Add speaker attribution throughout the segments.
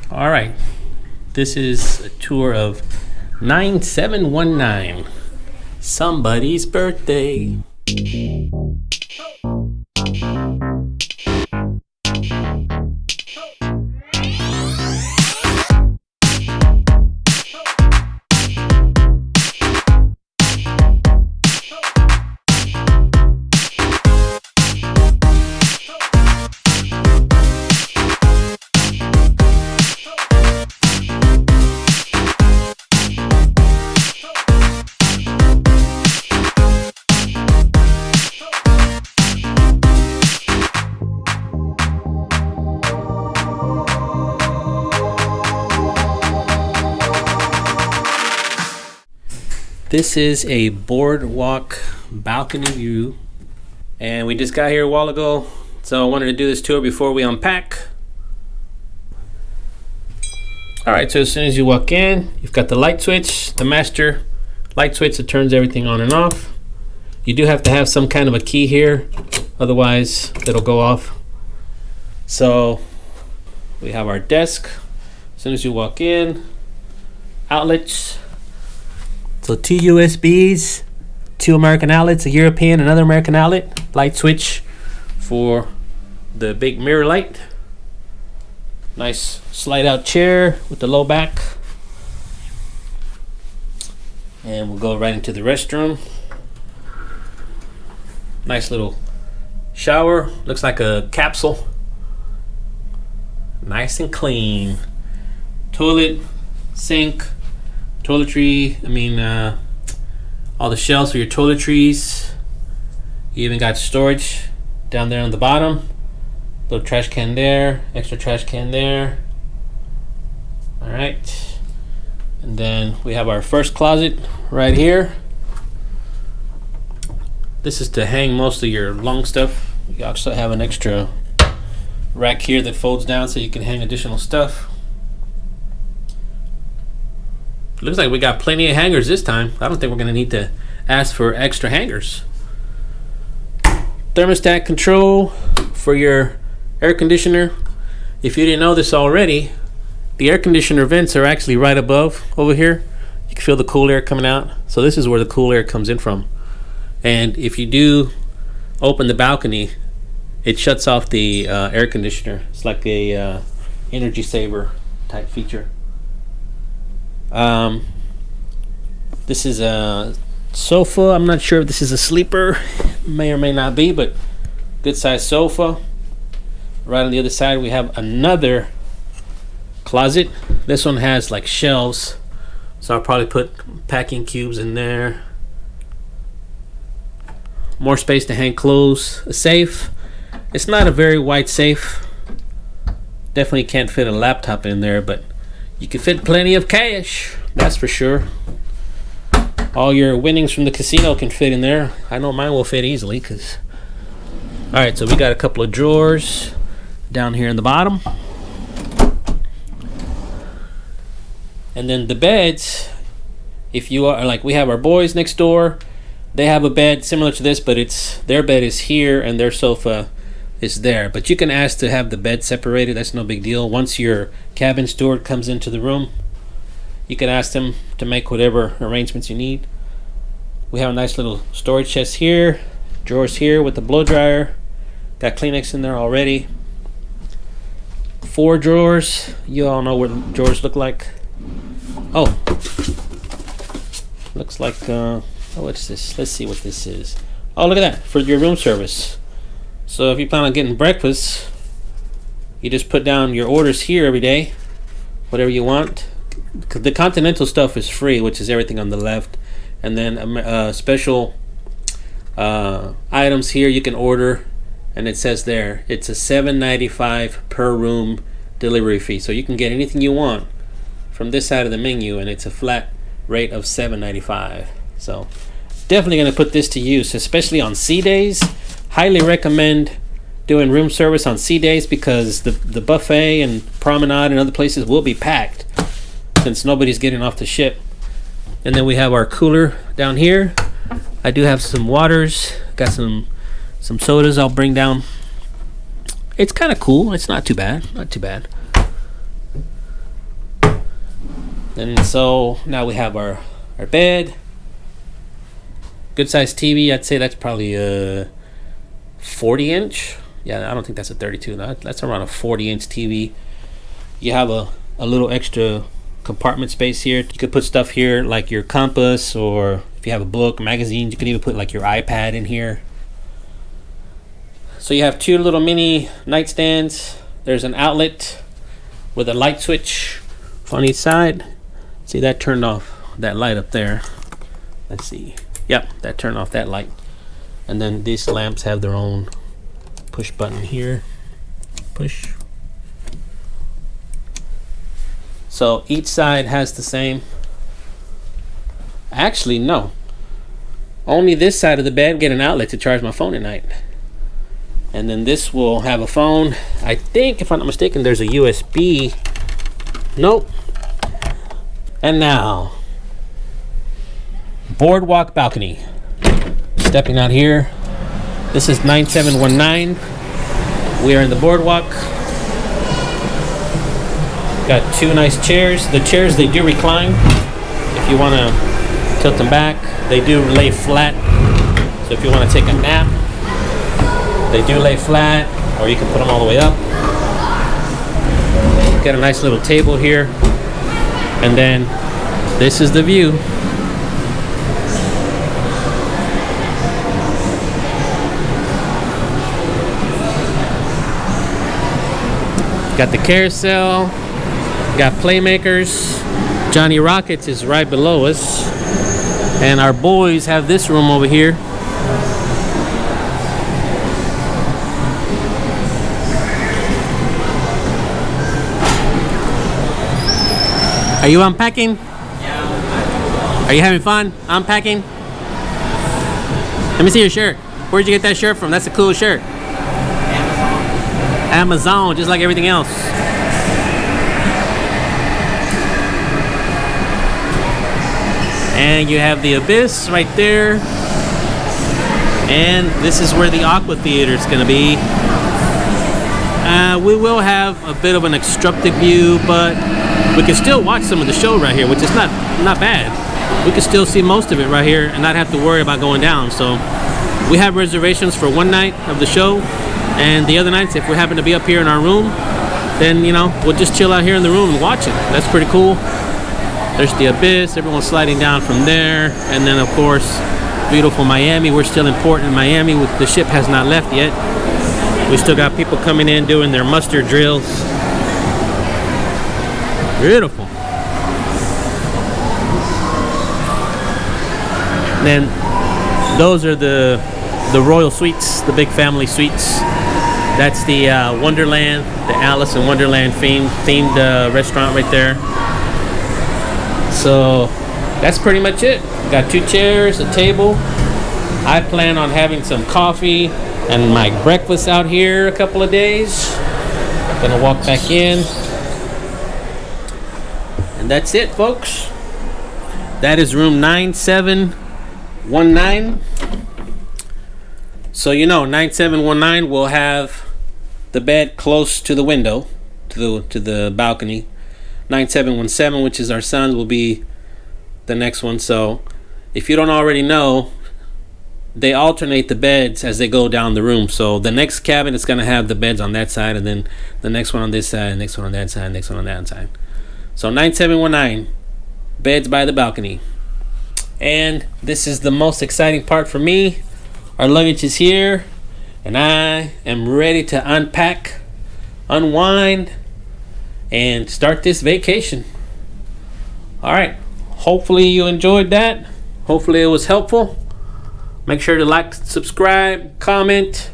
Speaker 1: All right, this is a tour of 9719, somebody's birthday. This is a boardwalk balcony view, and we just got here a while ago, so I wanted to do this tour before we unpack. Alright, so as soon as you walk in, you've got the light switch, the master light switch that turns everything on and off. You do have to have some kind of a key here, otherwise it'll go off. So we have our desk. As soon as you walk in, outlets. So 2 USBs, 2 American outlets, a European, another American outlet, light switch for the big mirror light. Nice slide out chair with the low back. And we'll go right into the restroom. Nice little shower, looks like a capsule. Nice and clean. Toilet, sink, toiletry, all the shelves for your toiletries. You even got storage down there on the bottom. Little trash can there, extra trash can there. All right. And then we have our first closet right here. This is to hang most of your long stuff. You also have an extra rack here that folds down so you can hang additional stuff. Looks like we got plenty of hangers this time. I don't think we're going to need to ask for extra hangers. Thermostat control for your air conditioner. If you didn't know this already, the air conditioner vents are actually right above over here. You can feel the cool air coming out. So this is where the cool air comes in from. And if you do open the balcony, it shuts off the air conditioner. It's like a energy saver type feature. This is a sofa. I'm not sure if this is a sleeper, may or may not be, but good size sofa. Right on the other side we have another closet. This one has like shelves, so I'll probably put packing cubes in there. More space to hang clothes. A safe. It's not a very wide safe. Definitely can't fit a laptop in there, but you can fit plenty of cash, that's for sure. All your winnings from the casino can fit in there. I know mine will fit easily. Alright, so we got a couple of drawers down here in the bottom. And then the beds, if you are like, we have our boys next door. They have a bed similar to this, but their bed is here and their sofa is there. But you can ask to have the bed separated. That's no big deal. Once your cabin steward comes into the room, you can ask them to make whatever arrangements you need. We have a nice little storage chest here, drawers here with the blow dryer. Got Kleenex in there already. 4 drawers. You all know what drawers look like. Oh, looks like what's this? Let's see what this is. Oh, look at that, for your room service. So if you plan on getting breakfast, you just put down your orders here every day, whatever you want. The continental stuff is free, which is everything on the left, and then special items here you can order, and it says there it's a $7.95 per room delivery fee. So you can get anything you want from this side of the menu, and it's a flat rate of $7.95. So definitely going to put this to use, especially on sea days. Highly recommend doing room service on sea days, because the buffet and promenade and other places will be packed since nobody's getting off the ship. And then we have our cooler down here. I do have some waters, got some sodas I'll bring down. It's kind of cool. It's not too bad. And so now we have our bed. Good size TV. I'd say that's probably a 40-inch. Yeah, I don't think that's a 32. That's around a 40-inch TV. You have a little extra compartment space here. You could put stuff here like your compass, or if you have a book, magazines, you could even put like your iPad in here. So you have two little mini nightstands. There's an outlet with a light switch on each side. See, that turned off that light up there. Let's see. Yep, that turned off that light. And then these lamps have their own push button here. Push. So each side has the same. Actually, no. Only this side of the bed get an outlet to charge my phone at night. And then this will have a phone. I think, if I'm not mistaken, there's a USB. Nope. And now, Boardwalk Balcony. Stepping out here. This is 9719. We are in the Boardwalk. Got two nice chairs. The chairs, they do recline. If you want to tilt them back, they do lay flat. So if you want to take a nap, they do lay flat, or you can put them all the way up. Got a nice little table here. And then this is the view. Got the carousel, got playmakers. Johnny Rockets is right below us. And our boys have this room over here. Are you unpacking? Yeah. Are you having fun unpacking? Let me see your shirt. Where'd you get that shirt from? That's a cool shirt. Amazon, just like everything else. And you have the abyss right there. And this is where the Aqua Theater is going to be. We will have a bit of an obstructed view, but we can still watch some of the show right here, which is not bad. We can still see most of it right here and not have to worry about going down. So we have reservations for one night of the show, and the other nights, if we happen to be up here in our room, then, you know, we'll just chill out here in the room and watch it. That's pretty cool. There's the abyss, everyone's sliding down from there. And then, of course, beautiful Miami. We're still in port in Miami. The ship has not left yet. We still got people coming in doing their muster drills. Beautiful. Then those are the royal suites, the big family suites. That's the Wonderland, the Alice in Wonderland themed restaurant right there. So that's pretty much it. Got two chairs, a table. I plan on having some coffee and my breakfast out here a couple of days. Gonna walk back in. And that's it, folks. That is room 9719. So, you know, 9719 will have the bed close to the window, to the balcony. 9717, which is our son's, will be the next one. So if you don't already know, they alternate the beds as they go down the room. So the next cabin is going to have the beds on that side, and then the next one on this side, the next one on that side, next one on that side. So 9719, beds by the balcony. And this is the most exciting part for me. Our luggage is here, and I am ready to unpack, unwind, and start this vacation. All right. Hopefully you enjoyed that. Hopefully it was helpful. Make sure to like, subscribe, comment.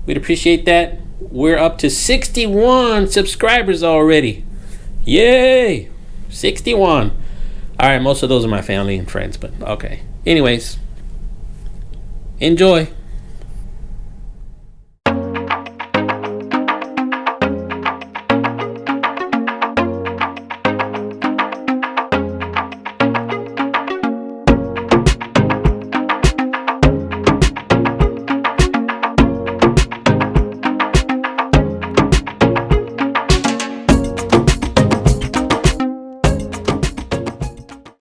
Speaker 1: We'd appreciate that. We're up to 61 subscribers already. Yay! 61. All right, most of those are my family and friends, but okay. Anyways, enjoy.